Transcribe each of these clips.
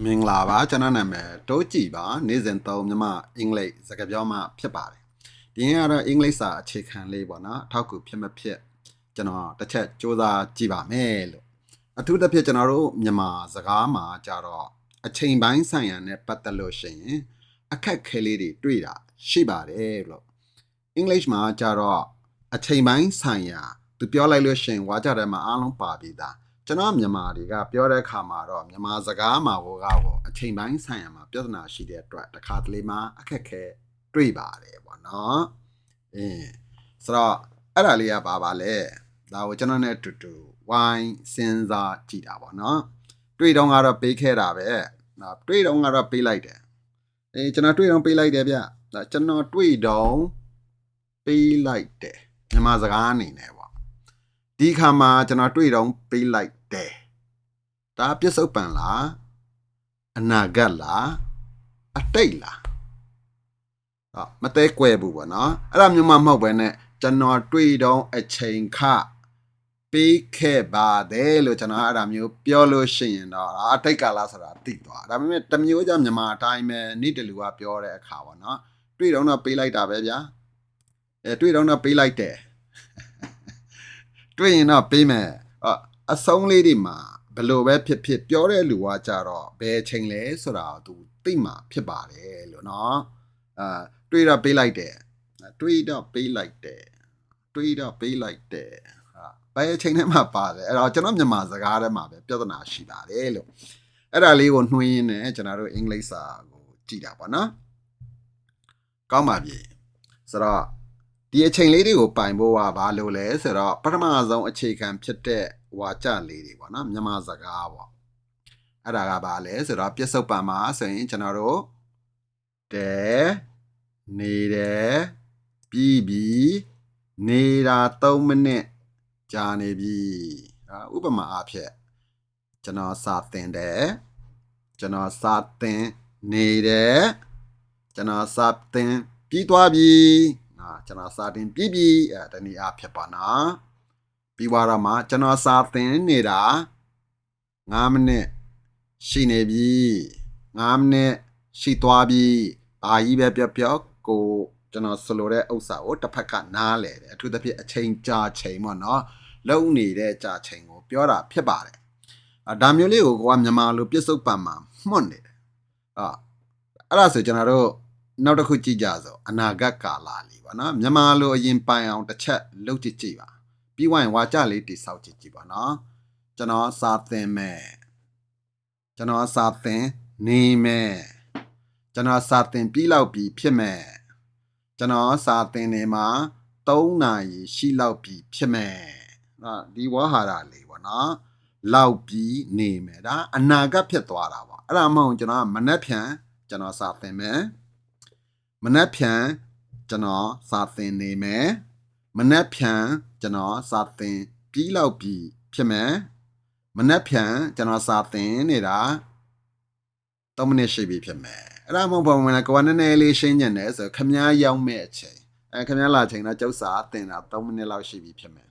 မင်္ဂလာပါကျွန်တော်နာမည်တိုးကြည်ပါနေ့စဉ်သုံးမြမအင်္ဂလိပ်စကားပြောမှဖြစ်ပါတယ်ဒီနေ့ကတော့အင်္ဂလိပ်စာအခြေခံလေးပေါ့နော်အထောက်အကူဖြစ်မဖြစ်ကျွန်တော်တစ်ချက်စူးစမ်းကြည့်ပါမယ်လို့အထူးသဖြင့်ကျွန်တော်တို့မြန်မာစကားမှာကြတော့အချိန်ပိုင်းဆိုင်ရာနဲ့ပတ်သက်လို့ရှိရင်အခက်ခဲလေးတွေတွေ့တာရှိပါတယ်လို့အင်္ဂလိပ်မှာကြတော့အချိန်ပိုင်းဆိုင်ရာသူပြောလိုက်လို့ရှိရင်ဝါကြတယ်မှာအားလုံးပါပြီးသားကျွန်တော်မြန်မာတွေကပြောတဲ့အခါမှာတော့မြန်မာစကားမှာကိုအချိန်ပိုင်းဆိုင်ရာမှာပြဿနာရှိတဲ့အတွက်တစ်ခါတလေမှာအခက်ခဲတွေ့ပါတယ်ပေါ့နော်ဆိုတော့အဲ့ဒါလေးကပါလဲဒါကိုကျွန်တော်နဲ့အတူတူဝိုင်းစဉ်းစားကြည့်တာပေါ့နော်တွေ့တော့ကတော့ပေးခဲ့တာပဲနော်တွေ့တော့ကတော့ပေးလိုက်တယ်ကျွန်တော်တွေ့တော့ပေးလိုက်တယ်ဗျကျွန်တော်တွေ့တော့ပေးလိုက်တယ်မြန်မာစကားအနေနဲ့ပေါ့ဒီခါမှာကျွန်တော်တွေ့တော့ပေးလိုက်တယ်ဒါပြစ္ဆုတ်ပံလားအနာဂတ်လားအတိတ်လားမသေးကွယ်ဘူးပေါ့နော်အဲ့ဒါမျိုးမှမဟုတ်ပဲနဲ့ကျွန်တော်တွေ့တော့အချိန်ခပေးခဲ့ပါတယ်လို့ကျွန်တော်အဲ့ဒါမျိုးပြောလို့ရှိရင်တော့အတိတ်ကာလဆိုတာသိသွားဒါပေမဲ့တမျိုးကြောင့်မြန်မာအတိုင်းပဲနေ့တလူကပြောတဲ့အခါပေါ့နော်တွေ့တော့ပေးလိုက်တာပဲဗျာတွေ့တော့ပေးလိုက်တယ်တွေ့ရင်တော့ပေးမယ်အဆုံးလေးတွေမှာဘလို့ပဲဖြစ်ဖြစ်ပြောတဲ့လူကကြတော့ဘယ်ချိန်လဲဆိုတာသူသိမှဖြစ်ပါတယ်လို့နော်တွေ့တော့ပေးလိုက်တယ်တွေ့တော့ပေးလိုက်တယ်တွေ့တော့ပေးလိုက်တယ်ဘယ်ချိန်ထဲမှာပါတယ်အဲ့တော့ကျွန်တော်မြန်မာစကားထဲမှာပဲပြဿနာရှိပါတယ်လို့အဲ့ဒါလေးကိုနှွှင်းရင်းနဲ့ကျွန်တော်တို့အင်္ဂလိပ်စာကိုကြည်တာပေါ့နော်ကောင်းပါပြီဆိုတော့ဒီအချိန်လေးတွေကိုပိုင်ဖို့ကဘာလို့လဲဆိုတော့ပထမဆုံးအခြေခံဖြစ်တဲ့ဝါကြလေးတွေပေါ့နော်မြန်မာစကားပေါ့အဲ့ဒါကဘာလဲဆိုတော့ပြစ္ဆုတ်ပံမှာဆိုရင်ကျွန်တော်တို့တဲနေတယ်ပြီးပြီးနေတာ3မိနစ်ကြာနေပြီဥပမာအားဖြင့်ကျွန်တော်စာသင်တယ်ကျွန်တော်စာသင်နေတယ်ကျွန်တော်စာသင်ပြီးသွားပြီကျွန်တော်စာသင်ပြီးပြီတနည်းအားဖြင့်ပါနော်ပြီးသွားတော့မှကျွန်တော်စာသင်နေတာ9မိနစ်ရှိနေပြီ9မိနစ်ရှိသွားပြီဘာကြီးပဲပြောကိုကျွန်တော်ဆိုလိုတဲ့ဥစ္စာကိုတစ်ဖက်ကနားလဲတယ်အထူးသဖြင့်အချိန်ကြာချိန်ပေါ့နော်လုံနေတဲ့ကြာချိန်ကိုပြောတာဖြစ်ပါတယ်ဒါမျိုးလေးကိုကမြန်မာလိုပြစ္ဆုတ်ပံမှာမှွတ်နေတယ်အဲ့ဒါဆိုကျွန်တော်တို့နောက်တစ်ခုကြည့်ကြစို့အနာဂတ်ကာလလေးပေါ့နော်မြန်မာလိုအရင်ပိုင်အောင်တစ်ချက်လုပ်ကြည့်ပါပြီးဝိုင်းဝါကြလေးတိဆောက်ကြည့်ပါနော်ကျွန်တော်စာသင်မယ်ကျွန်တော်စာသင်နေမယ်ကျွန်တော်စာသင်ပြီးလောက်ပြီးဖြစ်မယ်ကျွန်တော်စာသင်နေမှာ3နာရီရှိလောက်ပြီးဖြစ်မယ်ဒီဝါဟာရလေးပေါ့နော်လောက်ပြီးနေမယ်ဒါအနာဂတ်ဖြစ်သွားတာပေါ့အဲ့ဒါမဟုတ်ကျွန်တော်မနှက်ဖြန်ကျွန်တော်စာသင်မယ်မနှက်ဖြန်ကျွန်တော်စာသင်နေမယ်မနှက်ဖြန်ကျွန်တော်စာသင်ပြီးလောက်ပြီးဖြစ်မယ်မနှက်ဖြန်ကျွန်တော်စာသင်နေတာ3မိနစ်ရှိပြီဖြစ်မယ်အဲ့ဒါမဟုတ်ဘူးမလားကိုကနည်းနည်းလေးရှင်းညံ့တယ်ဆိုခမည်းရောက်မဲ့အချိန်ခမည်းလာချိန်တော့ကျုပ်စာသင်တာ3မိနစ်လောက်ရှိပြီဖြစ်မယ်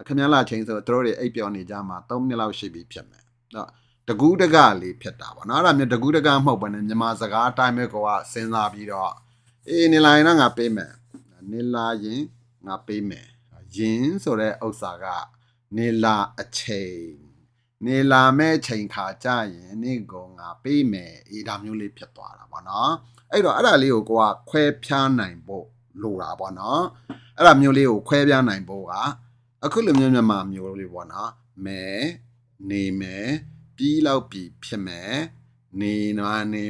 ခမည်းလာချိန်ဆိုတို့တွေအိပ်ပျော်နေကြမှာ3မိနစ်လောက်ရှိပြီဖြစ်မယ်တကူးတကလေးဖြစ်တာပေါ့နော်အဲ့ဒါမျိုးတကူးတကမဟုတ်ဘဲနဲ့မြန်မာစကားအတိုင်းပဲကိုကစဉ်းစားပြီးတော့နေလာရင်တော့ငါပေးမယ်နေလာရင်ငါပေးမယ်ယင်ဆိုတဲ့ဥစ္စာကနေလာအချိန်နေလာမဲ့ချိန်ခါကြရင်နေကိုငါပေးမယ်ဒါမျိုးလေးဖြစ်သွားတာပေါ့နော်အဲ့တော့အဲ့ဒါလေးကိုကခွဲဖြားနိုင်ဖို့လိုတာပေါ့နော်အဲ့ဒါမျိုးလေးကိုခွဲပြားနိုင်ဖို့ကအခုလိုမျိုးမြန်မာမျိုးလေးပေါ့နော်မဲနေမယ်ပြီးလောက်ပြီးဖြစ်မယ်နေ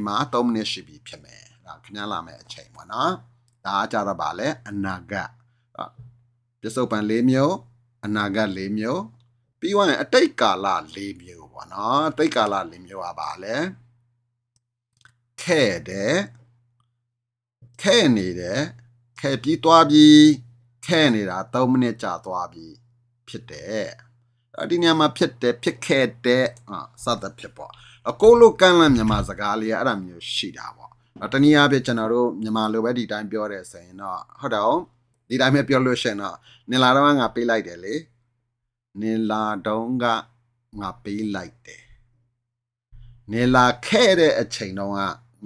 မှာ3မိနစ်ရှိပြီဖြစ်မယ်ဒါခင်ဗျားလာမယ်အချိန်ပေါ့နော်ဒါကြတော့ဗာလဲအနာဂတ်ပြစ္ဆုတ်ပံ4မျိုးအနာဂတ်4မျိုးပြီးသွားရင်အတိတ်ကာလ4မျိုးပေါ့နော်အတိတ်ကာလ4မျိုးကဗာလဲခဲ့တယ်ခဲ့နေတယ်ခဲ့ပြီးသွားပြီးခဲ့နေတာ3မိနစ်ကြာသွားပြီးဖြစ်တယ်ဒီနေရာမှာဖြစ်တယ်ဖြစ်ခဲ့တဲ့စသဖြင့်ပေါ့ကိုလိုကန့်လန့်မြန်မာစကားလေးကအဲ့ဒါမျိုးရှိတာပေါ့တနည်းအားဖြင့်ကျွန်တော်တို့မြန်မာလိုပဲဒီတိုင်းပြောတယ်ဆိုရင်တော့ဟုတ်တော့ဒီတိုင်းပဲပြောလို့ရှိရင်တော့နေလာတော့ငါပေးလိုက်တယ်လေနေလာတော့ကငါပေးလိုက်တယ် နေလာခဲ့တဲ့အချိန်တော့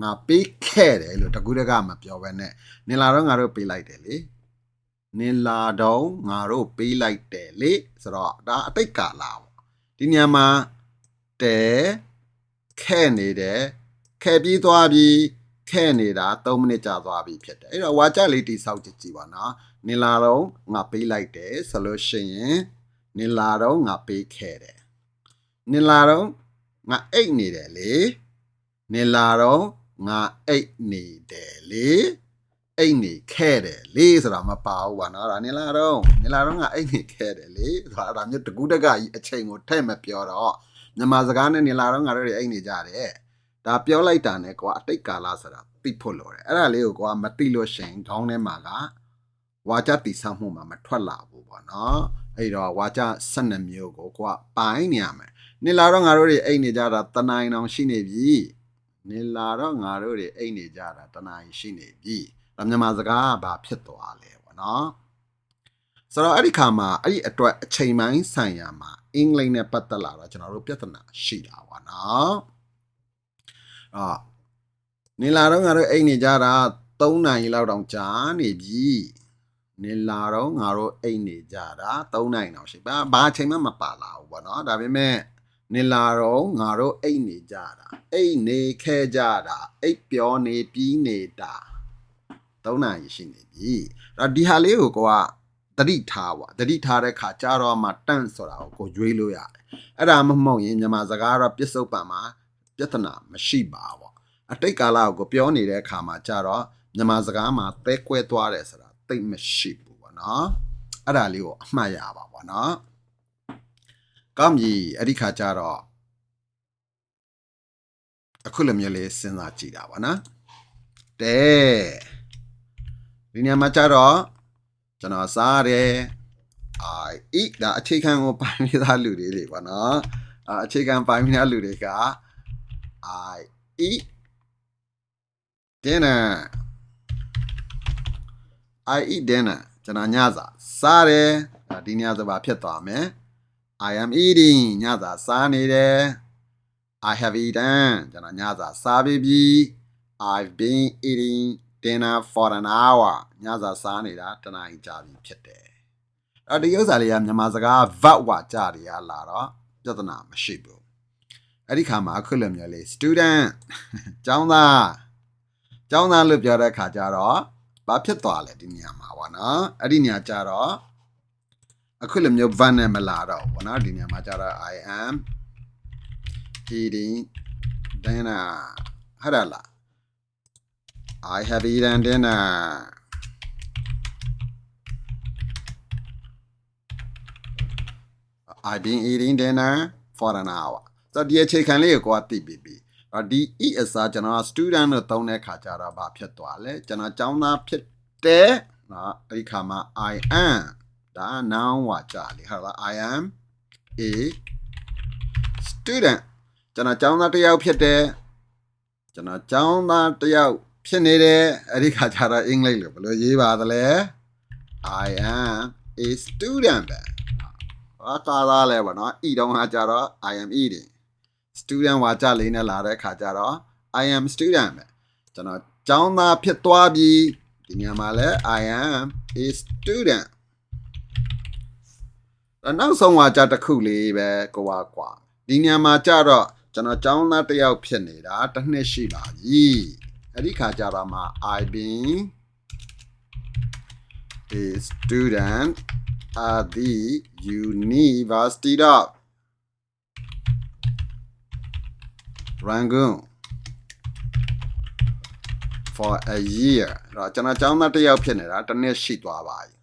ငါပေးခဲ့တယ်လို့တကူတကမပြောဘဲနဲ့နေလာတော့ငါတို့ပေးလိုက်တယ်လေနေလာတော့ငါတို့ပေးလိုက်တယ်လေဆိုတော့ဒါအတိတ်ကာလပေါ့ဒီညမှာတဲခဲ့နေတယ်ခဲ့ပြီးသွားပြီးခဲ့နေတာ3မိနစ်ကြာသွားပြီဖြစ်တယ်အဲ့တော့ဝါကြလေးတိဆောက်ကြည့်ပါနော်နေလာတော့ငါပေးလိုက်တယ်ဆိုလို့ရှိရင်နေလာတော့ငါပေးခဲ့တယ်နေလာတော့ငါအိတ်နေတယ်လေနေလာတော့ငါအိတ်နေတယ်လေအိတ်နေခဲ့တယ်လေဆိုတာမပါဘူးပါနော်ဒါနေလာတော့ငါအိတ်နေခဲ့တယ်လေဆိုတာဒါမျိုးတကူးတကကြီးအချိန်ကိုထဲ့မပြောတော့မြန်မာစကားနဲ့နေလာတော့ငါတို့တွေအိတ်နေကြတယ်ဒါပြောလိုက်တာနဲ့ကွာအတိတ်ကာလဆိုတာသိဖို့လိုတယ်အဲ့ဒါလေးကိုကွာမသိလို့ရှိရင်ခေါင်းထဲမှာကဝါကြတိဆောက်မှုမှာမထွက်လာဘူးပေါ့နော်အဲ့တော့ဝါကြ12မျိုးကိုကွာပိုင်းနေရမယ်နေလာတော့ငါတို့တွေအိတ်နေကြတာတနိုင်အောင်ရှိနေပြီနေလာတော့ငါတို့တွေအိတ်နေကြတာတနိုင်ရှိနေပြီဒါမြန်မာစကားကဘာဖြစ်သွားလဲပေါ့နော်ဆိုတော့အဲ့ဒီခါမှာအဲ့ဒီအတွက်အချိန်ပိုင်းဆိုင်ရာမှာအင်္ဂလိပ်နဲ့ပတ်သက်လာတော့ကျွန်တော်တို့ပြဿနာရှိတာပါနော်နေလာတော့ငါတို့အိတ်နေကြတာ3နိုင်လောက်တောင်ကြာနေပြီနေလာတော့ငါတို့အိတ်နေကြတာ3နိုင်တောင်ရှိဘာအချိန်မှမပါလာဘူးပေါ့နော်ဒါပေမဲ့နေလာတော့ငါတို့အိတ်နေကြတာအိတ်နေခဲ့ကြတာအိတ်ပြောနေပြီးနေတာ3နိုင်ရှိနေပြီအဲ့ဒီဟာလေးကိုကတတိထားပါတတိထားတဲ့ခါကြာတော့မှတန့်ဆိုတာကိုရွေးလို့ရတယ်အဲ့ဒါမဟုတ်ရင်မြန်မာစကားတော့ပြစ္ဆုတ်ပံမှာပြဿနာမရှိပါဘူးအတိတ်ကာလကိုပြောနေတဲ့အခါမှာကြာတော့မြန်မာစကားမှာသဲကွဲသွားတယ်ဆိုတာသိမရှိဘူးပေါ့နော်အဲ့ဒါလေးကိုအမှတ်ရပါပေါ့နော်ကောင်းပြီအဲ့ဒီခါကြာတော့အခုလိုမျိုးလေးစဉ်းစားကြည့်တာပေါ့နော်တဲ့ဒီညမှာကြာတော့ကျွန်တော်စားတယ် I eat ဒါအခြေခံကိုပိုင်းမိသားလူတွေပေါ့နော်အခြေခံပိုင်းမိသားလူတွေက I eat dinner I eat dinner ကျွန်တော်ညစာစားတယ်ဒီညစာဘာဖြစ်သွားမလဲ I am eating ညစာစားနေတယ် I have eaten ကျွန်တော်ညစာစားပြီးပြီ I've been eating dinner for an hour ညစာစားနေတာတနားကြာပြီဖြစ်တယ်ဒီဥစ္စာလေးကမြန်မာစကား verb ဝါကြတွေရလာတော့ပြဿနာမရှိဘူးအဲ့ဒီခါမှာအခုလိုမျိုးလေး student ကျောင်းသားလို့ပြောတဲ့ခါကျတော့ဘာဖြစ်သွားလဲဒီနေရာမှာပေါ့နော်အဲ့ဒီနေရာကျတော့အခုလိုမျိုး verb နဲ့မလာတော့ဘူးပေါ့နော်ဒီနေရာမှာကျတော့ I am eating dinner ဟုတ်တယ်လား I have eaten dinner I've been eating dinner for an hour ဆိုတော့ဒီအခြေခံလေးကိုသိပြီဒီ e အစားကျွန်တော် student လို့သုံးတဲ့ခါကျတော့ဘာဖြစ်သွားလဲကျွန်တော်ကျောင်းသားဖြစ်တယ်နော်အဲ့ဒီခါမှာ I am ဒါ noun ဝါကြလေဟုတ်လား I am a student ကျွန်တော်ကျောင်းသားတစ်ယောက်ဖြစ်တယ်ကျွန်တော်ကျောင်းသားတစ်ယောက်ဖြစ်နေတယ်အဲ့ဒီခါကျတော့အင်္ဂလိပ်လိုဘယ်လိုရေးပါသလဲ I am a student ပဲကားသားလဲပေါ့နော် e တော့ဟာကျတော့ I am eating student ဝါကြလေးနဲ့လာတဲ့ခါကျတော့ I am student ပဲကျွန်တော်ကျောင်းသားဖြစ်သွားပြီဒီညမှာလဲ I am a student နောက်ဆုံးဝါကြတစ်ခုလေးပဲကွာဒီညမှာကျတော့ကျွန်တော်ကျောင်းသားတစ်ယောက်ဖြစ်နေတာတစ်နှစ်ရှိပါပြီအဲ့ဒီခါကျတော့မှ I've been a student at the University of Rangoon for a year တော့ကျွန်တော်ကျောင်းသားတစ်ယောက်ဖြစ်နေတာတစ်နှစ်ရှိသွားပါပြီ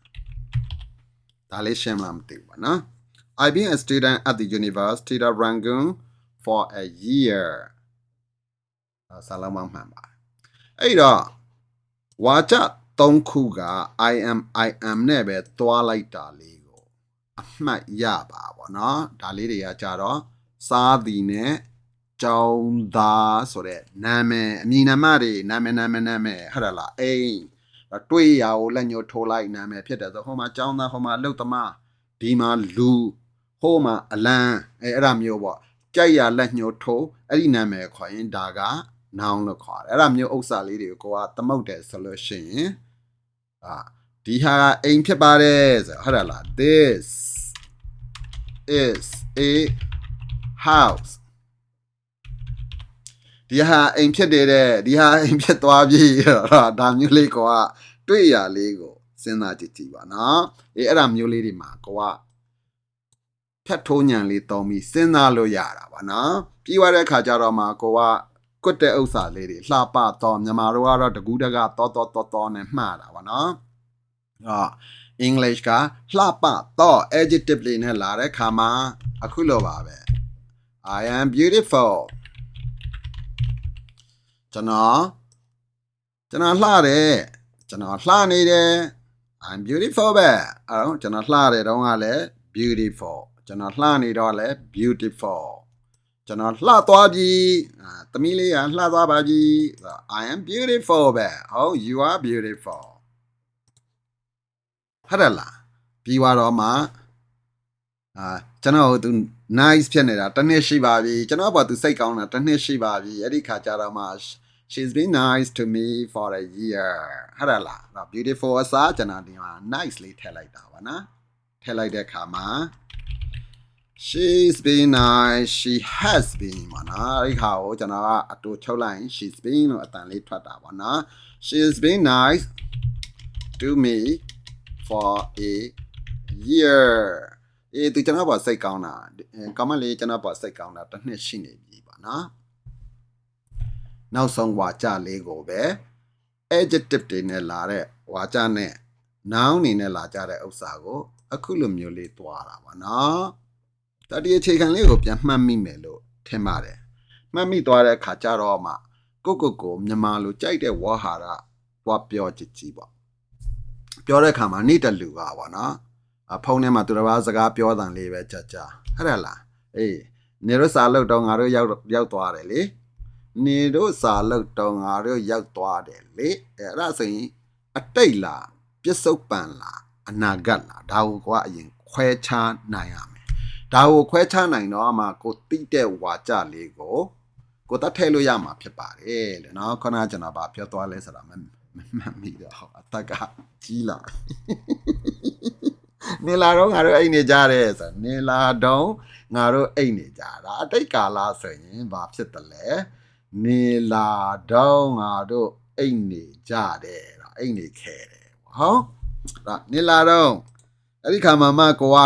ဒါလေးရှင်းမှမသိဘူးပေါ့နော် I've been a student at the University of Rangoon for a year ဆလာမမှန်ပါအဲ့တော့ဝါကြ3ခုက I am နဲ့ပဲသွားလိုက်တာလေးကိုအမှတ်ရပါပေါ့နော်ဒါလေးတွေကကြတော့စားသည်နဲ့ကျောင်းသားဆိုတဲ့နာမည်အမည်နာမတွေနာမည်ဟုတ်တယ်လားအိမ်တွေးရကိုလက်ညှိုးထိုးလိုက်နာမည်ဖြစ်တယ်ဆိုဟိုမှာကျောင်းသားဟိုမှာအလုပ်သမားဒီမှာလူဟိုမှာအလံအဲ့ဒါမျိုးပေါ့ ကြိုက်ရလက်ညှိုးထိုးအဲ့ဒီနာမည်ခေါ်ရင်ဒါက noun လို့ခေါ်တယ်အဲ့ဒါမျိုးဥစ္စာလေးတွေကိုကိုကသမုတ်တယ်ဆိုလို့ရှိရင်ဒီဟာအိမ်ဖြစ်ပါတယ်ဆိုဟုတ်တယ်လား this is a house ဒီဟာအိမ်ဖြစ်တယ်တဲ့ဒီဟာအိမ်ဖြစ်သွားပြီဒါမျိုးလေးကိုကတွေ့ရလေးကိုစဉ်းစားကြည့်ပါနော်အဲ့ဒါမျိုးလေးတွေမှာကိုကဖြတ်ထိုးညံလေးတုံးပြီးစဉ်းစားလို့ရတာပါနော်ပြီးသွားတဲ့အခါကျတော့မှကိုကကွတ်တဲ့ဥစ္စာလေးတွေလှပတော့မြန်မာတို့ကတော့တကူးတကတော်နဲ့မှားတာပါနော်English ကလှပတော့ adjective လေးနဲ့လာတဲ့ခါမှာအခုလိုပါပဲ I am beautiful ကျွန်တော်လှတယ်ကျွန်တော်လှနေတယ် I'm beautiful ပဲကျွန်တော်လှတယ်တော့ကလည်း beautiful ကျွန်တော်လှနေတော့လည်း beautiful ကျွန်တော်လှသွားပြီသမီးလေးကလှသွားပါပြီ I am beautiful ပဲyou are beautiful ဟုတ်တယ်လားပြီးတော့မှကျွန်တော်သူ nice ဖြစ်နေတာတစ်နှစ်ရှိပါပြီကျွန်တော်ဘာသူစိတ်ကောင်းတာတစ်နှစ်ရှိပါပြီအဲ့ဒီခါကျတော့မှ she's been nice to me for a year ဟုတ်တယ်လား beautiful အစားကျွန်တော်ဒီမှာ nice လေးထည့်လိုက်တာပါနော်ထည့်လိုက်တဲ့ခါမှာ she's been nice she has been ပါနော်အဲ့ဒီခါကိုကျွန်တော်ကအတူချုပ်လိုက်ရင် she's been လို့အတန်လေးထွက်တာပါနော် she's been nice to me for a year သူကျွန်တော်ဘာစိတ်ကောင်းတာကောင်းမလေးကျွန်တော်ဘာစိတ်ကောင်းတာတစ်နှစ်ရှိနေပြီပါနော်နောက်ဆုံးဝါကြလေးကိုပဲ adjective တွေနဲ့လာတဲ့ဝါကြနဲ့ noun တွေနဲ့လာကြတဲ့ဥစ္စာကိုအခုလိုမျိုးလေးတွားတာပါနော်တတိယအခြေခံလေးကိုပြန်မှတ်မိမယ်လို့ထင်ပါတယ်မှတ်မိသွားတဲ့အခါကျတော့မှကိုမြန်မာလိုကြိုက်တဲ့ဝါဟာရပွားပြောကြည့်ပေါ့ပြောတဲ့အခါမှာနေ့တလူပါနော်ဖုန်းထဲမှာသူတစ်ပါးစကားပြောတန်လေးပဲကြာဟုတ်တယ်လားနေတို့စာလုပ်တော့ငါတို့ရောက်သွားတယ်လေနေတို့စာလုပ်တော့ငါတို့ရောက်သွားတယ်လေအဲ့ဒါဆိုရင်အတိတ်လားပြစ္ဆုတ်ပံလားအနာဂတ်လားဒါကိုကအရင်ခွဲခြားနိုင်ရမယ်ဒါကိုခွဲခြားနိုင်တော့မှကိုတိတဲ့ဝါကြလေးကိုတတ်ထဲလို့ရမှာဖြစ်ပါတယ်လေနော်ခဏကျွန်တော်ဗာပြောသွားလဲဆိုတာမမိတော့အတက်ကကြီးလာနေလာတော့ငါတို့အိတ်နေကြတယ်ဆိုနေလာတော့ငါတို့အိတ်နေကြတာအတိတ်ကာလဆိုရင်ဘာဖြစ်တယ်လဲနေလာတော့ငါတို့အိတ်နေကြတယ်အိတ်နေခဲတယ်ဒါနေလာတော့အဲ့ဒီခါမှာမှကိုက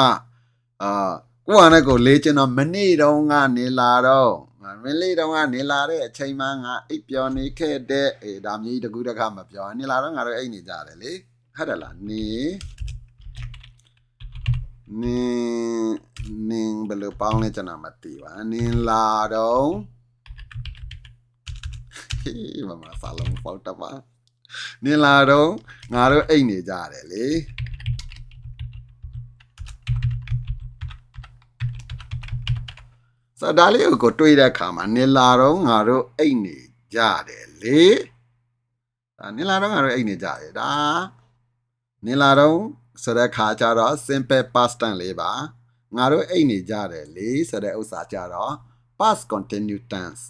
ကိုကနဲ့ကိုလေးကျင်တော့မနေ့တုန်းကနေလာတော့မလေးတုန်းကနေလာတဲ့အချိန်မှငါအိပ်ပျော်နေခဲ့တဲ့ဒါမျိုးတကူတကမပြောနေလာတော့ငါတို့အိတ်နေကြတယ်လေဟုတ်တယ်လားနင်းဘယ်လိုပေါင်းလဲကျွန်တော်မသိပါနင်းလာတော့မမစာလုံးပေါက်တပါနင်းလာတော့ငါတို့အိတ်နေကြတယ်လေစဒါလေးကိုတွေးတဲ့အခါမှာနင်းလာတော့ငါတို့အိတ်နေကြတယ်လေနင်းလာတော့ငါတို့အိတ်နေကြတယ်ဒါနင်းလာတော့ဆိုတဲ့ခါကျတော့ simple past tense လေးပါငါတို့အိတ်နေကြတယ်လေဆိုတဲ့ဥစ္စာကျတော့ past continuous tense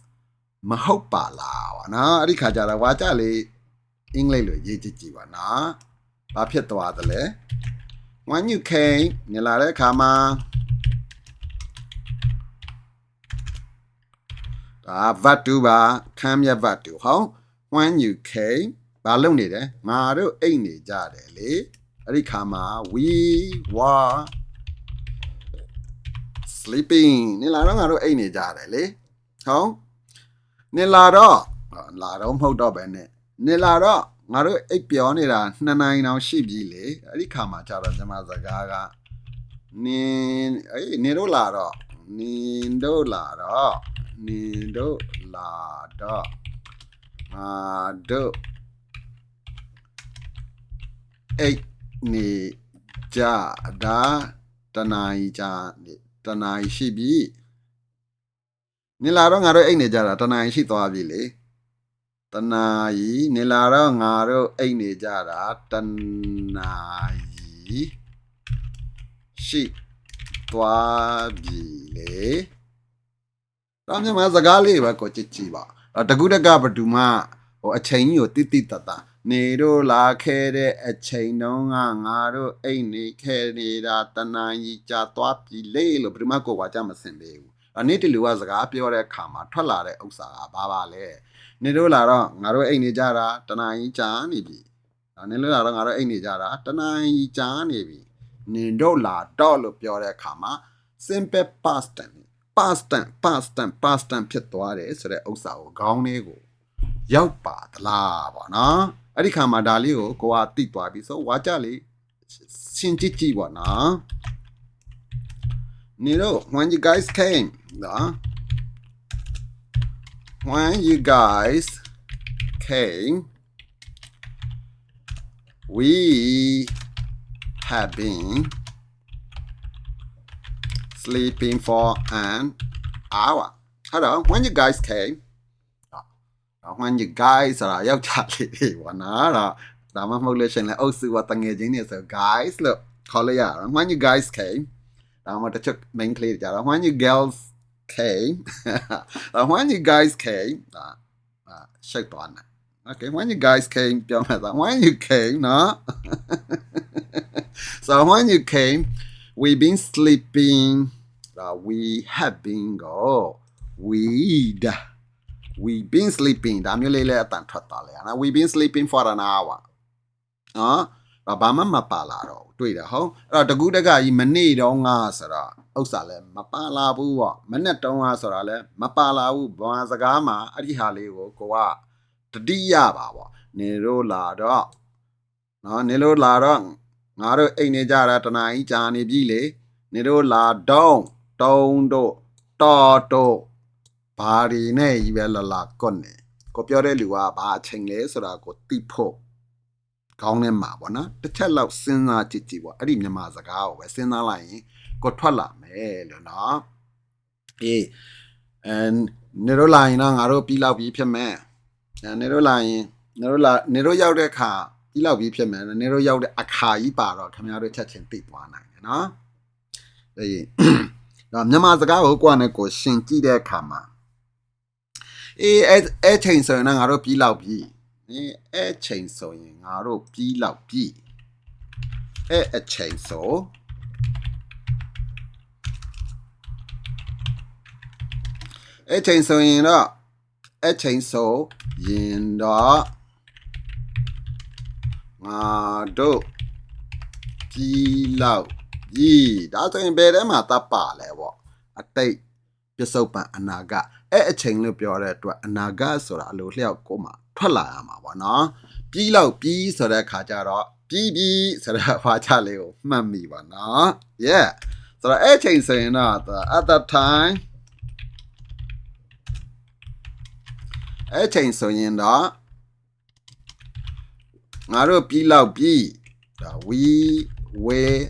မဟုတ်ပါလားဗောနော်အဲ့ဒီခါကျတော့ဝါကြလေးအင်္ဂလိပ်လိုရေးကြည့်ပါနော်ဘာဖြစ်သွားသလဲ when you came နေလာတဲ့ခါမှာဒါ verb to ပါခံရ verb to when you came ဘာလုပ်နေတယ်ငါတို့အိတ်နေကြတယ်လေအဲ့ဒီခါမှာ we were sleeping နေလာတော့ငါတို့အိတ်နေကြတယ်လေနေလာတော့မဟုတ်တော့ပဲနဲ့နေလာတော့ငါတို့အိတ်ပြောနေတာ2နိုင်တောင်ရှိပြီလေအဲ့ဒီခါမှာကျတော့ကျွန်မစကားကနေတို့လာတော့နေတို့လာတော့ငါတို့အိတ်နေကြတာတနာရီရှိပြီနေလာတော့ငါတို့အိတ်နေကြတာတနာရီရှိသွားပြီလေတနာရီနေလာတော့ငါတို့အိတ်နေကြတာတနာရီရှိသွားပြီလေ ဒါမြန်မာစကားလေးပဲကိုကြည့်ကြည့်ပါတကူတကဘဒူမဟိုအချိန်ကြီးကိုတိတိတတ်နေတို့လာခဲ့တဲ့အချိန်တုန်းကငါတို့အိတ်နေခဲ့နေတာတနာကြီးကြာသွားပြီလေလို့ဘဒူမကိုကကြမစင်သေးဘူးနေ့တလူကစကားပြောတဲ့အခါမှာထွက်လာတဲ့ဥစ္စာကဘာပါလဲနေတို့လာတော့ငါတို့အိတ်နေကြတာတနာကြီးကြာနေပြီနေလို့လာတော့ငါတို့အိတ်နေကြတာတနာကြီးကြာနေပြီနေတို့လာတော့လို့ပြောတဲ့အခါမှာ simple past tense ဖြစ်သွားတယ်ဆိုတဲ့ဥစ္စာကိုခေါင်းလေးကိုရောက်ပါသလားပေါ့နော်အဲ့ဒီခါမှာဒါလေးကိုကိုကတိသွားပြီဆိုဝါကြလေးရှင်းကြည့်ကြည့်ပေါ့နော်နေတော့ when you guys came နော် when you guys came we have been sleeping for an hour hello when you guys came when you guys ဆိုတာယောက်ျားလေးတွေပေါ့နော်ဒါမှမဟုတ်လို့ရှင်လဲအုပ်စုကတငယ်ချင်းတွေဆို guys လို့ခေါ်လိုက်ရအောင် when you guys came ဒါမှတချို့ main ကလေးတွေကြတော့ when you girls came when you guys came ရှက်သွားတယ် okay when you guys came ပြောမှာ when you came နော် so when you came we've been sleeping we have been we've been sleeping ဒါမျိုးလေးလည်းအတန်ထွက်သွားလေနော် we've been sleeping for an hour နော်ဘာမှမပါလာတော့တွေ့တယ်ဟုတ်အဲ့တော့တကူးတကကြီးမနေ့တော့ငါဆိုတော့ဥစ္စာလည်းမပါလာဘူးပေါ့မနေ့တုန်းကဆိုတာလည်းမပါလာဘူးဘာစကားမှာအဲ့ဒီဟာလေးကိုကိုကတတိယပါပေါ့နေလို့လာတော့နော်နေလို့လာတော့ငါတို့အိတ်နေကြတာတနာကြီးကြာနေပြီလေနေတို့လာတော့တုံးတို့တော်တို့ဘာဒီနဲ့ကြီးပဲလာကွတ်နေကိုပြောတဲ့လူကဘာအချိန်လဲဆိုတာကိုသိဖို့ကောင်းနေမှာပေါ့နော်တစ်ချက်လောက်စဉ်းစားကြည့်ကြည့်ပေါ့အဲ့ဒီမြန်မာစကားကိုပဲစဉ်းစားလိုက်ရင်ကိုထွက်လာမယ်လို့နော်အေးနေတို့လာရင်တော့ငါတို့ပြီးလောက်ပြီးဖြစ်မယ်နေတို့လာရင်နေတို့ရောက်တဲ့အခါပြီးလောက်ပြီးဖြစ်မယ်နေတို့ရောက်တဲ့အခါကြီးပါတော့ခင်ဗျားတို့ချက်ချင်းသိသွားနိုင်တယ်နော်အေးတော့မြန်မာစကားကိုကိုယ့်နဲ့ကိုရှင်ကြည့်တဲ့အခါမှာအေးအဲ့ချိန်ဆိုရင်ငါတို့ပြီးလောက်ပြီအဲ့ချိန်ဆိုရင်ငါတို့ပြီးလောက်ပြီအဲ့အချိန်ဆိုအဲ့ချိန်ဆိုရင်တော့အဲ့ချိန်ဆိုရင်တော့ငါတို့ပြီးလောက်ပြီဒါဆိုရင်ဘယ်ထဲမှာတပ်ပါလဲပေါ့အတိတ်ပစ္စုပန်အနာဂတ်အဲ့အချိန်လို့ပြောတဲ့အတွက်အနာဂတ်ဆိုတာအလိုလျောက်ကိုမှထွက်လာရမှာပေါ့နော်ပြီးလောက်ပြီးဆိုတဲ့ခါကျတော့ပြီးဆိုတဲ့ဟွာချလေးကိုမှတ်မိပါနော် yeah ဆိုတော့အဲ့ချိန်ဆိုရင်တော့ at that time အဲ့ချိန်ဆိုရင်တော့ငါတို့ပြီးလောက်ပြီး we will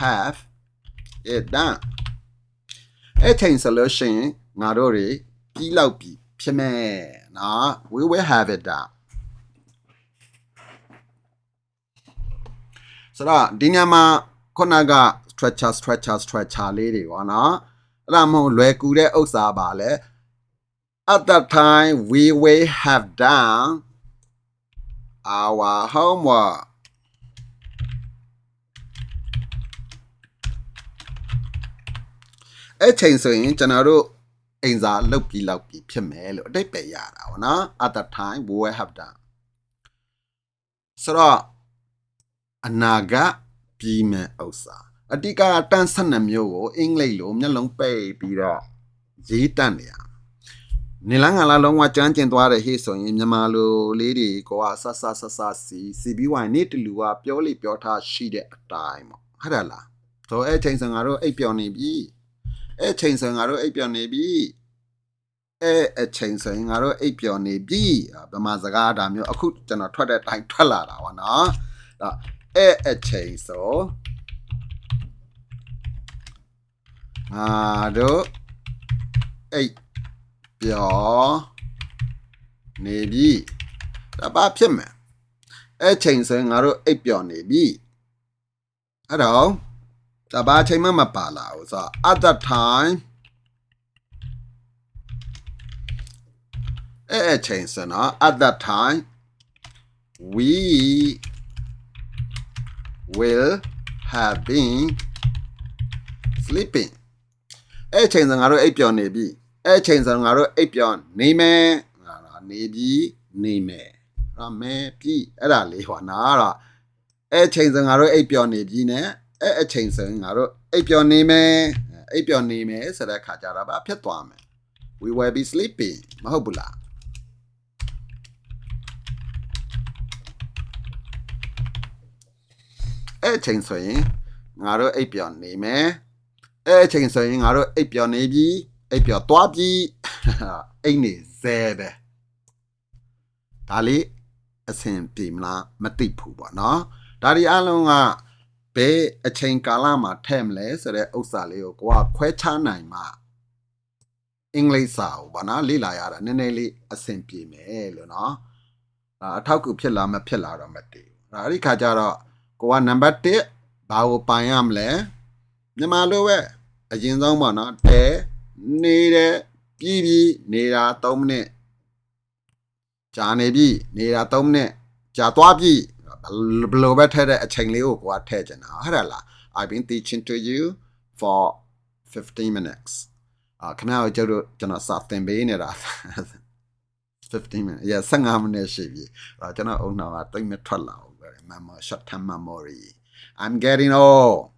have it done အဲ့ချိန်ဆိုလို့ရှိရင်ငါတို့တွေပြီးလောက်ပြီးဖြစ်မယ်နော် we will have it done ဆိုတော့ဒီညမှာခုနက stretcher လေးတွေပေါ့နော်အဲ့ဒါမဟုတ်လွယ်ကူတဲ့ဥစ္စာပါလေ at that time we will have done our homeworkအဲ့ချိန်ဆိုရင်ကျွန်တော်တို့အိမ်စာလုပ်ပြီးလောက်ပြီးဖြစ်မယ်လို့အတိတ်ပဲရတာပေါ့နော် at that time we will have done ဆိုတော့အနာဂတ်ပြီးမဲ့ဥစ္စာအတိကတန်း12မျိုးကိုအင်္ဂလိပ်လိုမျက်လုံးပိတ်ပြီးတော့ရေးတတ်နေရနေလားငါလားလုံးဝကြမ်းကျင်သွားတဲ့ဟေ့ဆိုရင်မြန်မာလိုလေးတွေကိုကဆစီပြီးဝိုင်းနေတလူကပြောလိပြောထားရှိတဲ့အတိုင်းပေါ့ဟုတ်တယ်လားဆိုအဲ့ချိန်ဆိုငါတို့အိပ်ပျော်နေပြီအဲ့ချိန်ဆိုငါတို့အိပ်ပျော်နေပြီအဲ့အချိန်ဆိုရင်ငါတို့အိပ်ပျော်နေပြီဗမာစကားဒါမျိုးအခုကျွန်တော်ထွက်တဲ့အတိုင်းထွက်လာတာပေါ့နော်အဲ့အချိန်ဆိုငါတို့အိပ်ပျော်နေပြီဒါဘာဖြစ်မလဲအဲ့ချိန်ဆိုရင်ငါတို့အိပ်ပျော်နေပြီအဲ့တော့ဒါဘာချိန်မှမပါလာဘူးဆိုတော့ at that time အဲ့ချိန်ဆိုနော် at that time we will have been sleeping အဲ့ချိန်ဆိုငါတို့အိပ်ပျော်နေပြီအဲ့ချိန်ဆိုငါတို့အိပ်ပျော်နေမယ်နေပြီနေမယ်မဲပြီအဲ့ဒါလေးဟောနာတော့အဲ့ချိန်ဆိုငါတို့အိပ်ပျော်နေပြီနဲ့အဲ့ချိန်ဆိုငါတို့အိပ်ပျော်နေမယ်အိပ်ပျော်နေမယ်ဆိုတဲ့ခါကြတော့ဗာဖြစ်သွားမယ် we will be sleeping မဟုတ်ဘူးလားအဲ့ချိန်ဆိုရင်ငါတို့အိပ်ပျော်နေမယ်အဲ့ချိန်ဆိုရင်ငါတို့အိပ်ပျော်နေပြီအိပ်ပျော်သွားပြီအိပ်နေဇဲပဲဒါလေးအဆင်ပြေမလားမသိဘူးပေါ့နော်ဒါဒီအလုံးကဘယ်အချိန်ကာလမှာထဲ့မလဲဆိုတဲ့ဥစ္စာလေးကိုကိုကခွဲခြားနိုင်မှအင်္ဂလိပ်စာကိုပေါ့နော်လေ့လာရတာနည်းနည်းလေးအဆင်ပြေမယ်လို့နော်အထောက်အကူဖြစ်လားမဖြစ်လားတော့မသိဘူးအဲ့ဒီခါကျတော့ကိုကနံပါတ်1ဘာကိုပိုင်ရမလဲမြန်မာလိုပဲအရင်ဆုံးပေါ့နော်တဲနေတယ်ပြီးနေတာ3မိနစ်ကြာနေပြီနေတာ3မိနစ်ကြာသွားပြီဘယ်လိုပဲထဲတဲ့အချိန်လေးကိုကိုကထဲချင်တာဟုတ်လား I've been teaching to you for 15 minutes ခင်ဗျားတို့ကျွန်တော်စာသင်ပေးနေတာ15 minutes yeah 15 minutes ရှိပြီကျွန်တော်အုံနောက်တိတ်မထွက်လာဘူးmemory short term memory I'm getting old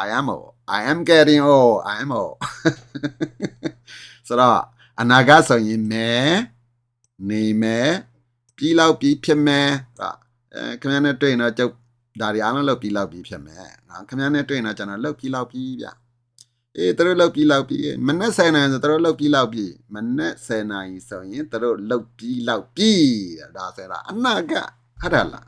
I am getting old I am old ဆိုတော့အနာဂတ်ဆိုရင်မဲနေမဲပြီးလောက်ပြီးဖြစ်မယ်ခင်ဗျားနဲ့တွေ့ရင်တော့ကျုပ်ဒါတွေအားလုံးလောက်ပြီးလောက်ပြီးဖြစ်မယ်ခင်ဗျားနဲ့တွေ့ရင်တော့ကျွန်တော်လောက်ပြီးလောက်ပြီးဗျအေးတို့လောက်ပြီးလောက်ပြီးမနေ့10နိုင်ဆိုတို့လောက်ပြီးလောက်ပြီးမနေ့10နိုင်ဆိုရင်တို့လောက်ပြီးလောက်ပြီးဒါဆိုတော့အနာဂတ်ဟုတ်တယ်လား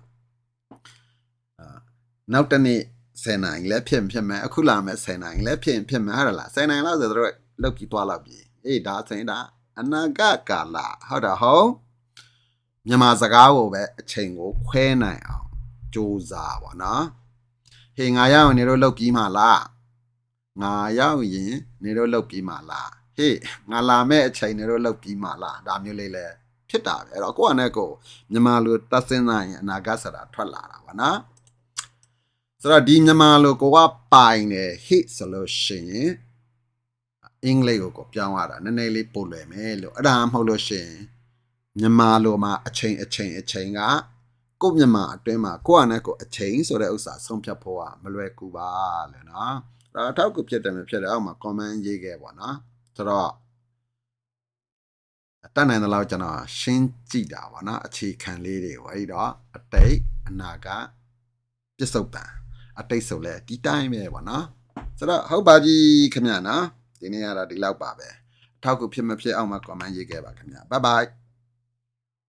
နောက်တနေ့10နိုင်လည်းဖြစ်မယ်အခုလာမယ်10နိုင်လည်းဖြစ်မယ်ဟုတ်တယ်လား10နိုင်လောက်ဆိုတို့လောက်ပြီးသွားလောက်ပြီးအေးဒါဆိုရင်ဒါအနာဂတ်ကာလဟုတ်တယ်ဟုတ်မြန်မာစကားကိုပဲအချိန်ကိုခွဲနိုင်အောင်စူးစမ်းပါနော်ဟေးငါရောက်ရင်နေတို့လောက်ပြီးမှလားငါရောက်ရင်နေတို့လောက်ပြီးမှလားဟေးငါလာမဲ့အချိန်နေတို့လောက်ပြီးမှလားဒါမျိုးလေးလဲဖြစ်တာပဲအဲ့တော့ကိုယ့်အနေကိုမြန်မာလိုတတ်စင်းနိုင်ရင်အနာဂတ်ဆိုတာထွက်လာတာပါနော်ဆိုတော့ဒီမြန်မာလိုကိုကပိုင်တယ်ဟိဆိုလို့ရှိရင်အင်္ဂလိပ်ကိုပြောင်းရတာနည်းနည်းလေးပို့လွယ်မယ်လို့အဲ့ဒါမဟုတ်လို့ရှိရင်မြန်မာလိုမှာအချိန်ကကိုမြန်မာအတွင်းမှာကိုယ့်အနေကိုအချိန်ဆိုတဲ့ဥစ္စာဆုံးဖြတ်ဖို့ကမလွယ်ကူပါလေနော်ဒါအထောက်အကူဖြစ်တယ်မဖြစ်တယ်အောက်မှာ comment ရေးခဲ့ပါနော်ဆိုတော့တတ်နိုင်တဲ့လောက်ကျွန်တော်ရှင်းကြည့်တာပါနော်အခြေခံလေးတွေပေါ့အဲ့တော့အတိတ်အနာဂတ်ပြစ္ဆုတ်ပံအတိတ်ဆိုလဲဒီတိုင်းပဲပေါ့နော်ဆိုတော့ဟုတ်ပါပြီခင်ဗျာနော်ဒီနေ့ကတော့ဒီလောက်ပါပဲအထောက်အကူဖြစ်မဖြစ်အောက်မှာ comment ရေးခဲ့ပါခင်ဗျာ bye bye